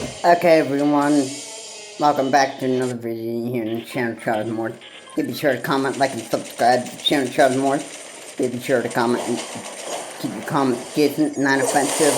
Okay everyone, welcome back to another video here in the channel Charles Morse. Be sure to comment, like, and subscribe to the channel Charles Morse. Be sure to comment and keep your comments decent, not offensive.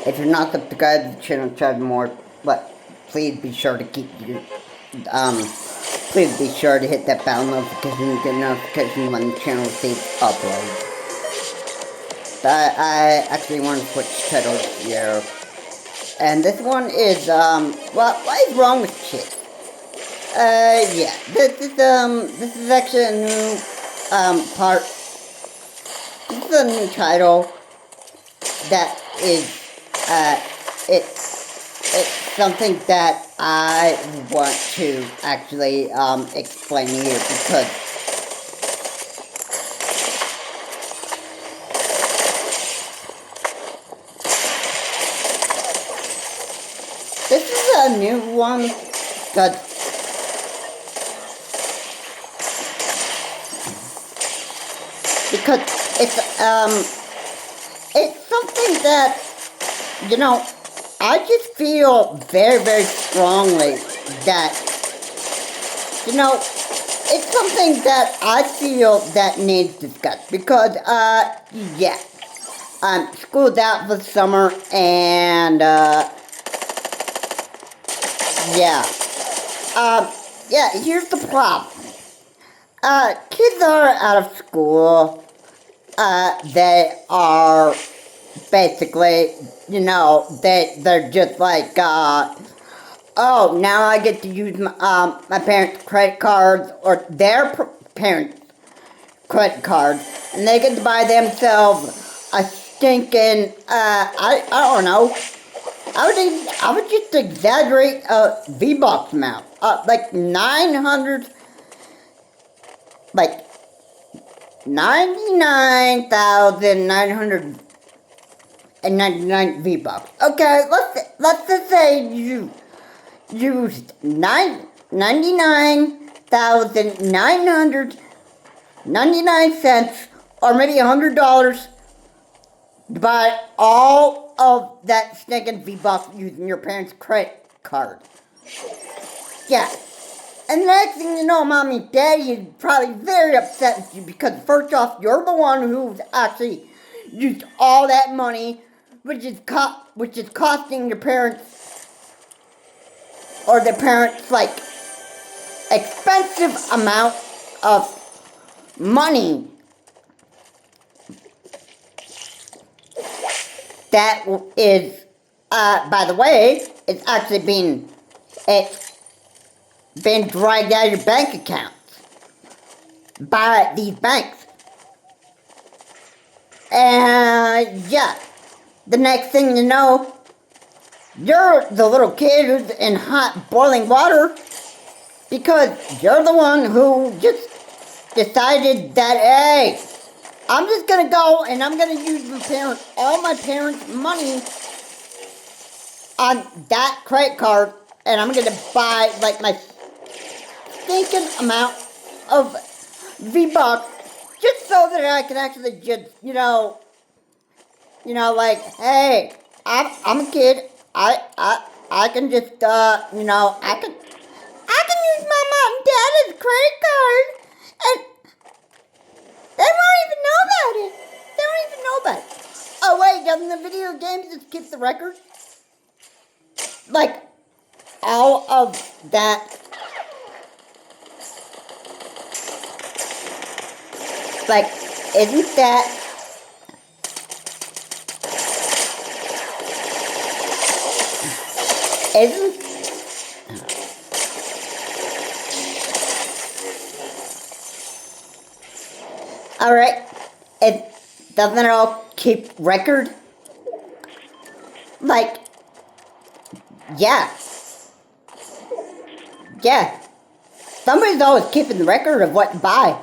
If you're not subscribed to the channel Charles Morse, but please be sure to keep your, please be sure to hit that bell notification to get notifications when the channel receives uploads. I actually want to switch titles here. And this one is, what is wrong with chicks? Yeah, this is actually a new, this is a new title that is, it's something that I want to actually, explain here because this is a new one, because it's something that, you know, I just feel very, very strongly that, you know, it's something that I feel that needs discussed because, yeah, school's out for the summer and, yeah, yeah, here's the problem. Kids are out of school, they are basically, you know, they're just like, oh, now I get to use my parents' credit cards, or their parents' credit cards, and they get to buy themselves a stinking, I don't know, I would just exaggerate, V-Bucks amount, like 900, like 99,999 V-Bucks. Okay, let's just say you used 99,999 cents, or maybe $100 to buy all of that stinking V-Bucks using your parents' credit card. Yeah. And the next thing you know, Mommy and Daddy is probably very upset with you because first off, you're the one who's actually used all that money, which is costing your parents, or their parents, like, expensive amount of money. That is, by the way, it's actually being dragged out of your bank accounts by these banks. And yeah, the next thing you know, you're the little kid who's in hot boiling water because you're the one who just decided that, hey, I'm just gonna go and I'm gonna use all my parents' money on that credit card, and I'm gonna buy like my stinking amount of V-Bucks just so that I can actually just, like, hey, I'm a kid. I can just, I can use my mom and dad's credit card, and they won't even know about it. They won't even know about it. Oh wait, doesn't the video games just keep the record? Like, all of that, like, isn't that, isn't, alright, doesn't it all keep record? Like, yeah, somebody's always keeping the record of what to buy.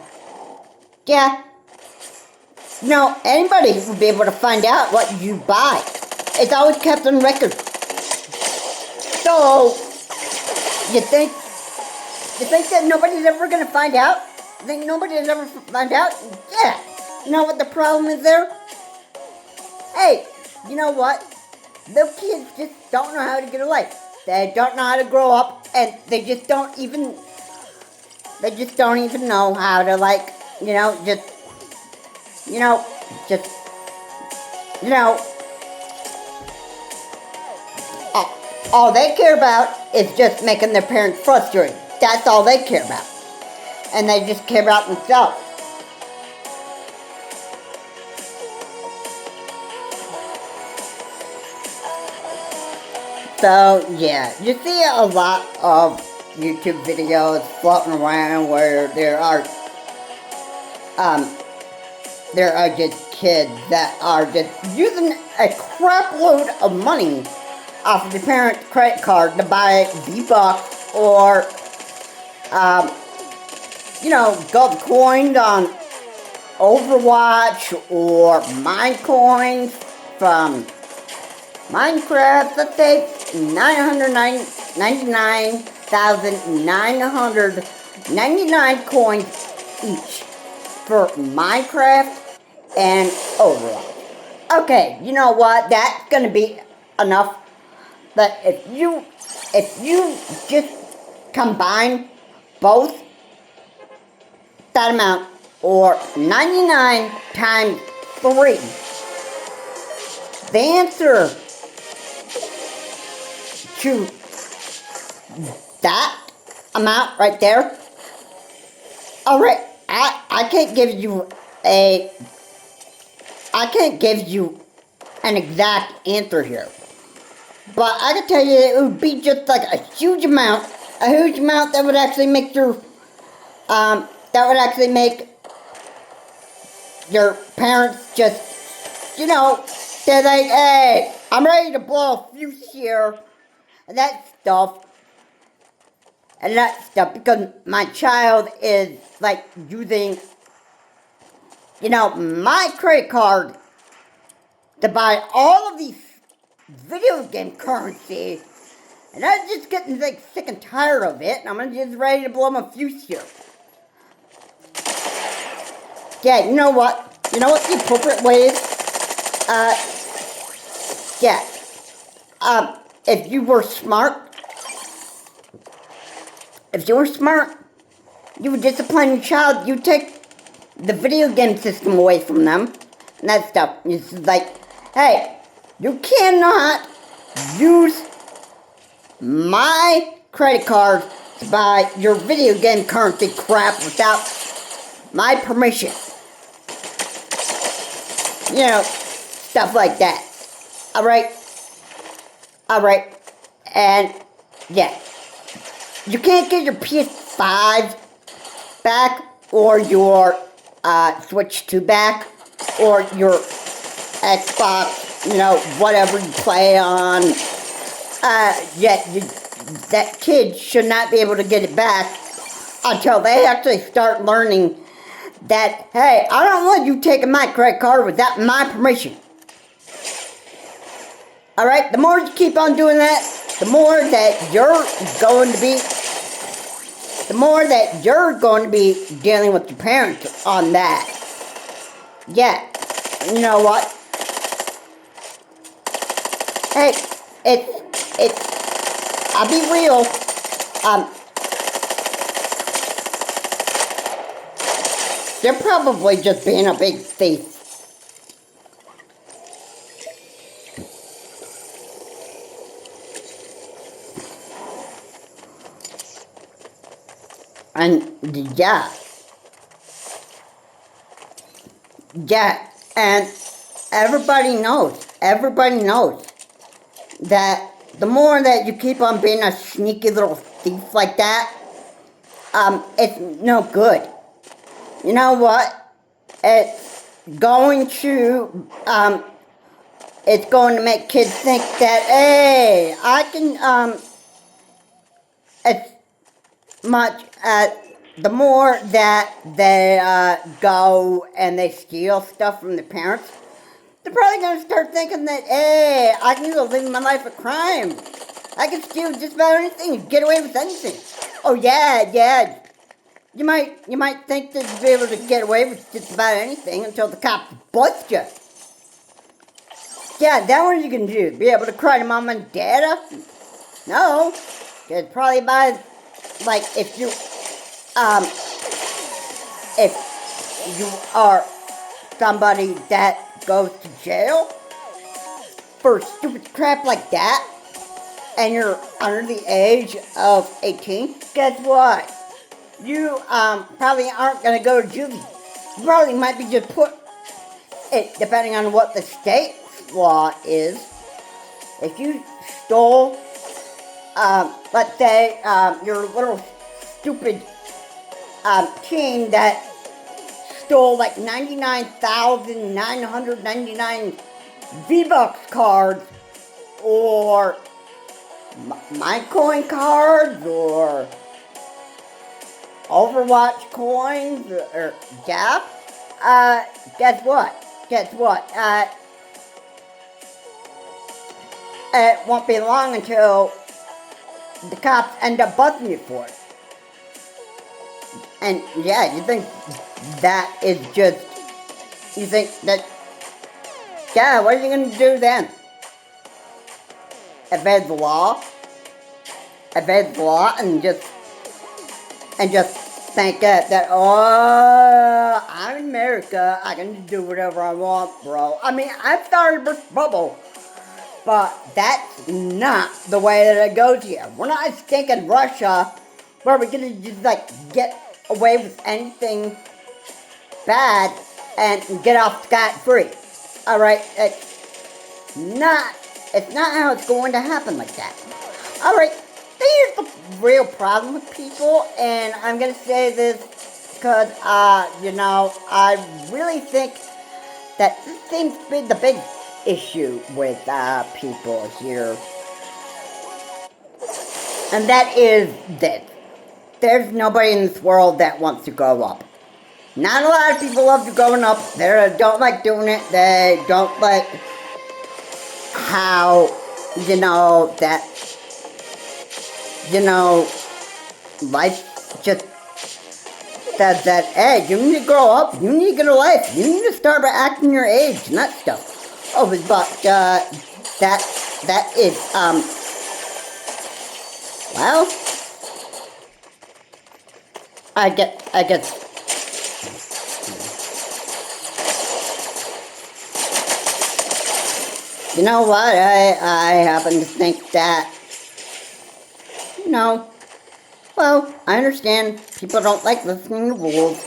Yeah, anybody would be able to find out what you buy. It's always kept on record. So, you think that nobody's ever gonna find out? You think nobody's ever find out? Yeah. You know what the problem is there? Hey, you know what? the kids just don't know how to get a life. They don't know how to grow up, and they just don't even know how to, like, you know, just, you know, all they care about is just making their parents frustrated. That's all they care about. And they just care about themselves. So, yeah, you see a lot of YouTube videos floating around where there are just kids that are just using a crap load of money off of their parents' credit card to buy V-Bucks or, gold coins on Overwatch or Minecoins from Minecraft. Let's say 999,999 coins each for Minecraft and Overwatch. Okay, you know what? That's gonna be enough. But if you just combine both that amount, or 99 times 3, the answer to that amount right there. Alright, I can't give you an exact answer here. But I can tell you it would be just like a huge amount that would actually make your parents just, they're like, hey, I'm ready to blow a fuse here, and that stuff, because my child is, like, using, my credit card to buy all of these video game currency, and I'm just getting, like, sick and tired of it, and I'm just ready to blow my fuse here. Yeah, you know what the appropriate way is? If you were smart, you would discipline your child. You take the video game system away from them, and that stuff. It's like, hey, you cannot use my credit card to buy your video game currency crap without my permission. Stuff like that. Alright? And, yeah. You can't get your PS5 back, or your Switch 2 back, or your Xbox, whatever you play on. That kid should not be able to get it back until they actually start learning that, hey, I don't want you taking my credit card without my permission. Alright, the more you keep on doing that, the more that you're going to be dealing with your parents on that. Yeah, you know what? Hey, I'll be real, they're probably just being a big thief. And yeah, and everybody knows that the more that you keep on being a sneaky little thief like that, it's no good. You know what? It's going to make kids think that, hey, I can, it's much as the more that they go and they steal stuff from their parents, they're probably going to start thinking that, hey, I can go live my life of crime. I can steal just about anything, get away with anything. Oh yeah. You might think that you'll be able to get away with just about anything until the cops bust you. Yeah, that one you can do. Be able to cry to mom and dad? No. It's probably by, like, if you are somebody that goes to jail for stupid crap like that, and you're under the age of 18, guess what? You probably aren't gonna go to juvie. You probably might be just put it, depending on what the state's law is. If you stole, let's say, your little stupid teen that stole like 99,999 V-Bucks cards, or Minecoin cards, or Overwatch coins, or yeah. Guess what? It won't be long until the cops end up busting you for it. And yeah, you think that is just, you think that, yeah, what are you gonna do then? Evade the law? Evade the law and just think that, oh, I'm in America, I can do whatever I want, bro. I mean, I'm sorry for bubble, but that's not the way that it goes here. We're not stinking Russia, where we're gonna just, like, get away with anything bad and get off scot-free. Alright, it's not how it's going to happen like that. Alright, here's the real problem with people, and I'm gonna say this because, I really think that this seems to be the big issue with people here. And that is this. There's nobody in this world that wants to grow up. Not a lot of people love growing up. They don't like doing it. They don't like how, life just says that, hey, you need to grow up. You need to get a life. You need to start by acting your age and that stuff. Oh, but that is, well, I guess, you know what, I happen to think that, well, I understand people don't like listening to rules.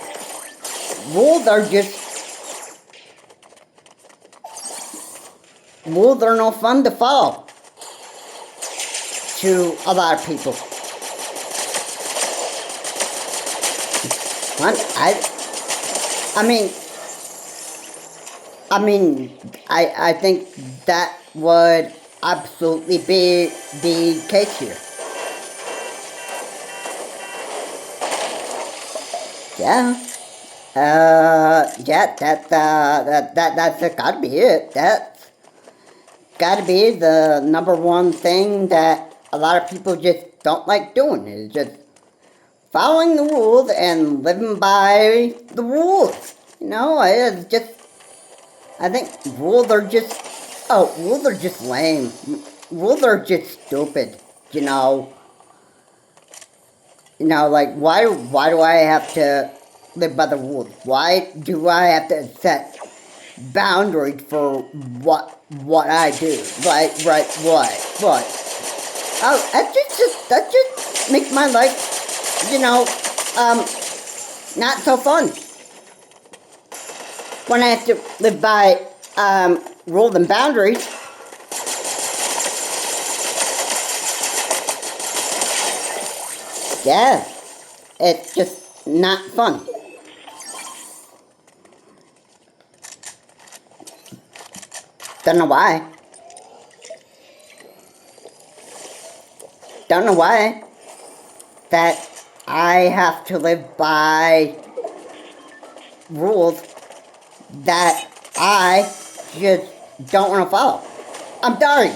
Rules are no fun to follow to a lot of people. I think that would absolutely be the case here. Yeah. That's gotta be it. That's gotta be the number one thing that a lot of people just don't like doing, is just following the rules and living by the rules. I think rules are just lame. Rules are just stupid, like, why do I have to live by the rules? Why do I have to set boundaries for what I do? Right, what? Oh, that just makes my life, not so fun. When I have to live by, rules and boundaries. Yeah, it's just not fun. Don't know why. Don't know why that I have to live by rules that I just don't want to follow. I'm sorry.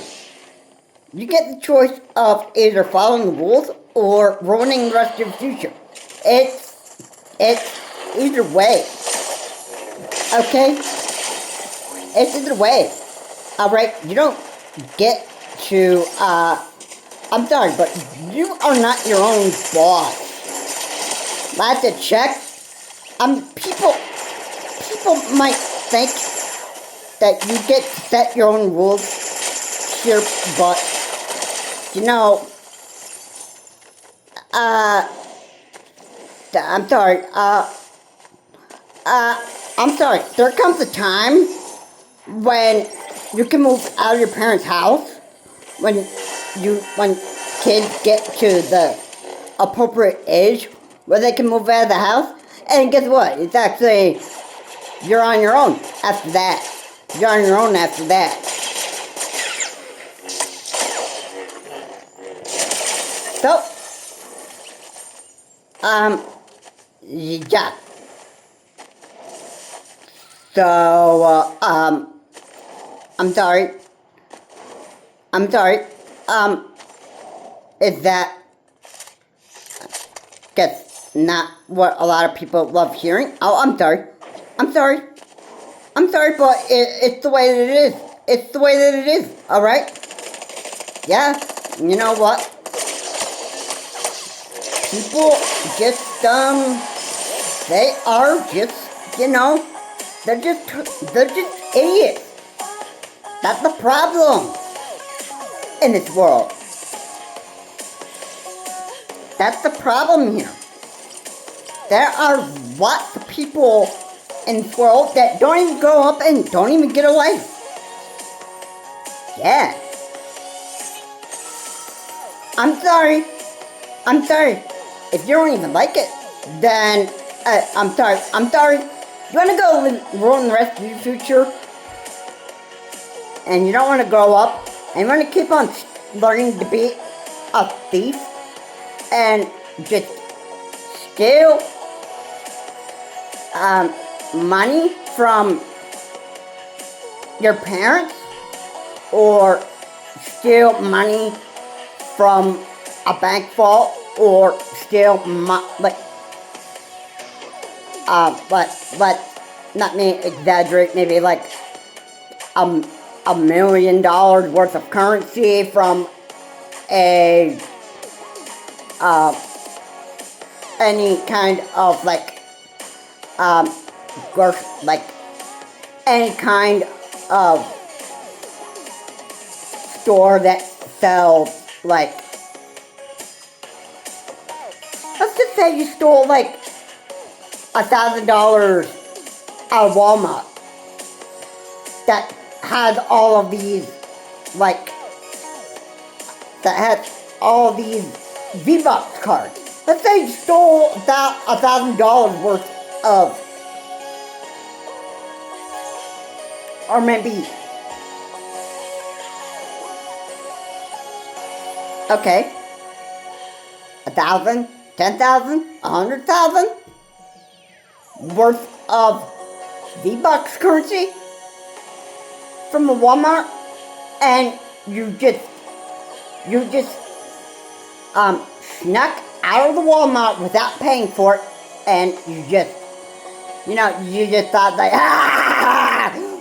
You get the choice of either following the rules or ruining the rest of your future. It's either way. Okay? It's either way. Alright, you don't get to, I'm sorry, but you are not your own boss. I have to check. People might think that you get to set your own rules here, but, you know, I'm sorry, I'm sorry, there comes a time when you can move out of your parents' house, when kids get to the appropriate age where they can move out of the house, and guess what? It's actually, you're on your own after that. You're on your own after that. So, yeah. So, I'm sorry. I'm sorry. Is that, guess, not what a lot of people love hearing? Oh, I'm sorry. I'm sorry. I'm sorry, but it's the way that it is. It's the way that it is, alright? Yeah, you know what? People just, they are just, they're just idiots. That's the problem in this world. That's the problem here. There are lots of people in this world that don't even grow up and don't even get a life. Yeah. I'm sorry. I'm sorry. If you don't even like it, then I'm sorry. I'm sorry. You want to go ruin the rest of your future? And you don't want to grow up? And you want to keep on learning to be a thief? And just steal money from your parents? Or steal money from a bank vault? Or steal not me exaggerate, maybe like $1 million worth of currency from a any kind of any kind of store that sells let's just say you stole $1,000 out of Walmart that had all of these V-Bucks cards. Let's say you stole $1,000 worth of, or maybe, okay, 1,000, 10,000, 100,000 worth of V-Bucks currency from a Walmart, and you just snuck out of the Walmart without paying for it, and you just thought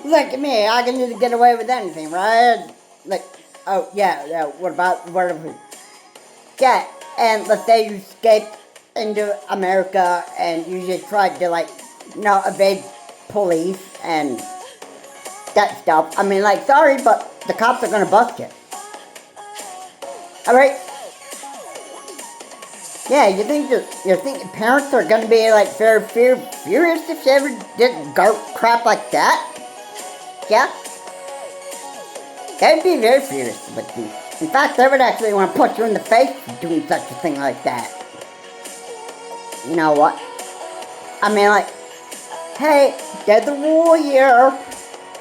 look at me, I can just get away with anything, right? Oh yeah, whatever. Yeah, and let's say you escaped into America and you just tried to evade police and that stuff. I mean, sorry, but the cops are gonna bust you. Alright? Yeah, you think your parents are gonna be very furious if you ever did crap like that? Yeah? They'd be very furious with you. In fact, they would actually want to punch you in the face for doing such a thing like that. You know what? I mean, hey, there's a rule here.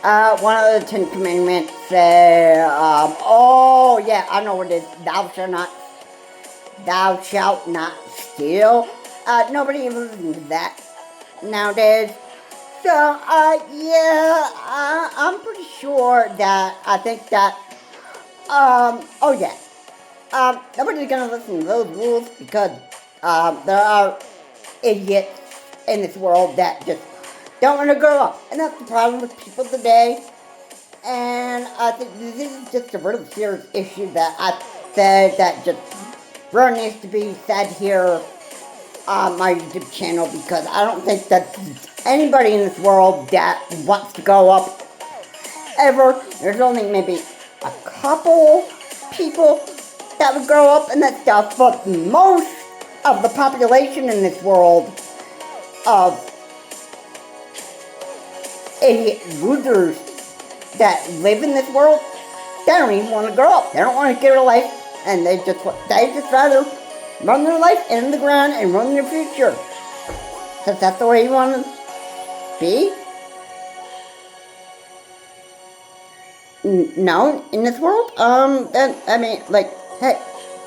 One of the 10 Commandments say, oh yeah, I know what it is. Thou shalt not steal. Nobody even listens to that nowadays. So, yeah, I'm pretty sure that, I think that, oh yeah, nobody's gonna listen to those rules because, there are idiots in this world that just don't want to grow up. And that's the problem with people today. And I think this is just a really serious issue that I said that just really needs to be said here on my YouTube channel, because I don't think that anybody in this world that wants to go up ever. There's only maybe a couple people that would grow up in that stuff, but most of the population in this world of idiot losers that live in this world, they don't even want to grow up. They don't want to get a life, and they just rather run their life in the ground and run their future. Is that the way you want to be? No, in this world? Then, I mean, like, hey,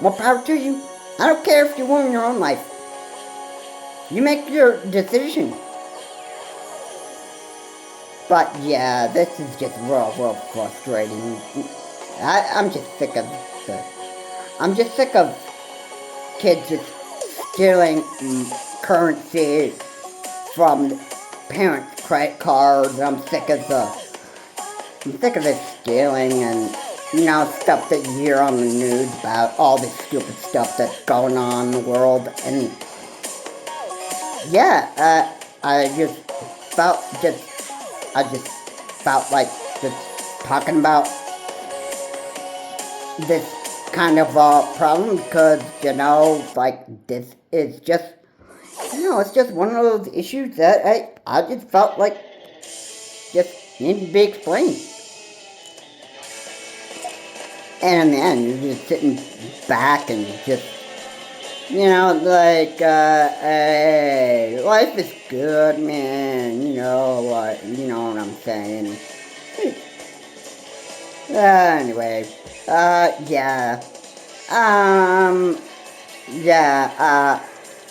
more power to you. I don't care if you ruin your own life. You make your decision. But yeah, this is just real frustrating. I'm just sick of kids just stealing currency from parents' credit cards. I'm sick of this stealing and, stuff that you hear on the news about all this stupid stuff that's going on in the world. And yeah, I just felt like just talking about this kind of problem, because, like, this is just, it's just one of those issues that I just felt like just needed to be explained. And in the end, you're just sitting back and just, hey, life is good, man, you know what I'm saying. Anyway,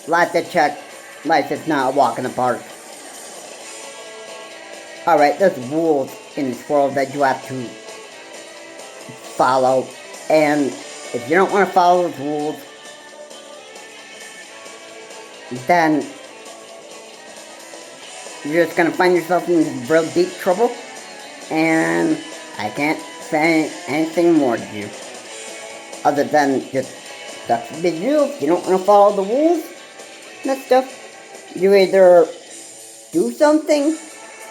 life to check, life is not a walk in the park. Alright, there's rules in this world that you have to follow, and if you don't want to follow those rules, then you're just going to find yourself in real deep trouble, and I can't say anything more to you, other than just, that's a big deal. If you don't want to follow the rules and that stuff, you either do something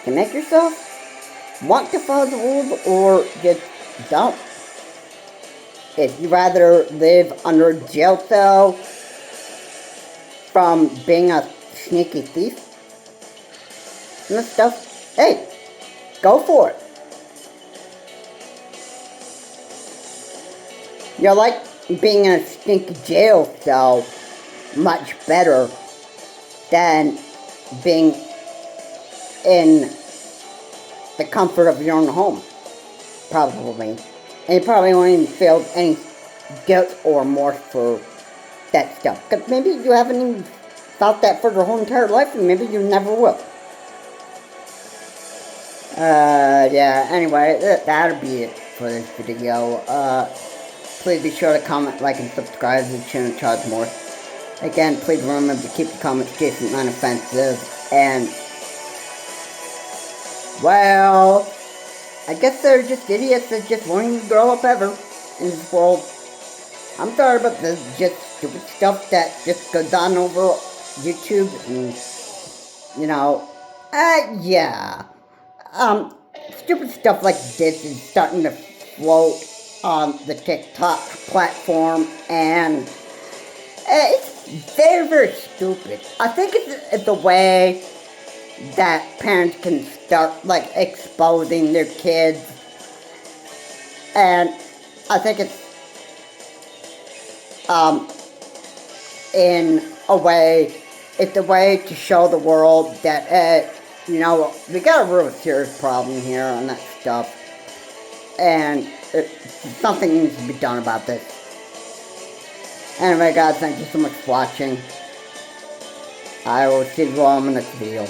to make yourself want to follow the rules, or just don't. If you rather live under a jail cell from being a sneaky thief and that stuff, hey, go for it. You like being in a stinky jail cell much better than being in the comfort of your own home, probably. And you probably won't even feel any guilt or remorse for that stuff, because maybe you haven't even felt that for your whole entire life, and maybe you never will. Yeah, anyway, that'll be it for this video. Please be sure to comment, like, and subscribe to the channel to charge more. Again, please remember to keep the comments decent and unoffensive, and, well, I guess they're just idiots that just won't even grow up ever in this world. I'm sorry, but this is just stupid stuff that just goes on over YouTube, and, yeah. Stupid stuff like this is starting to float on the TikTok platform, and it's very stupid. I think it's the way that parents can start, like, exposing their kids, and I think it's in a way, it's a way to show the world that we got a real serious problem here on that stuff, and something needs to be done about this. Anyway, guys, thank you so much for watching. I will see you all in the next video.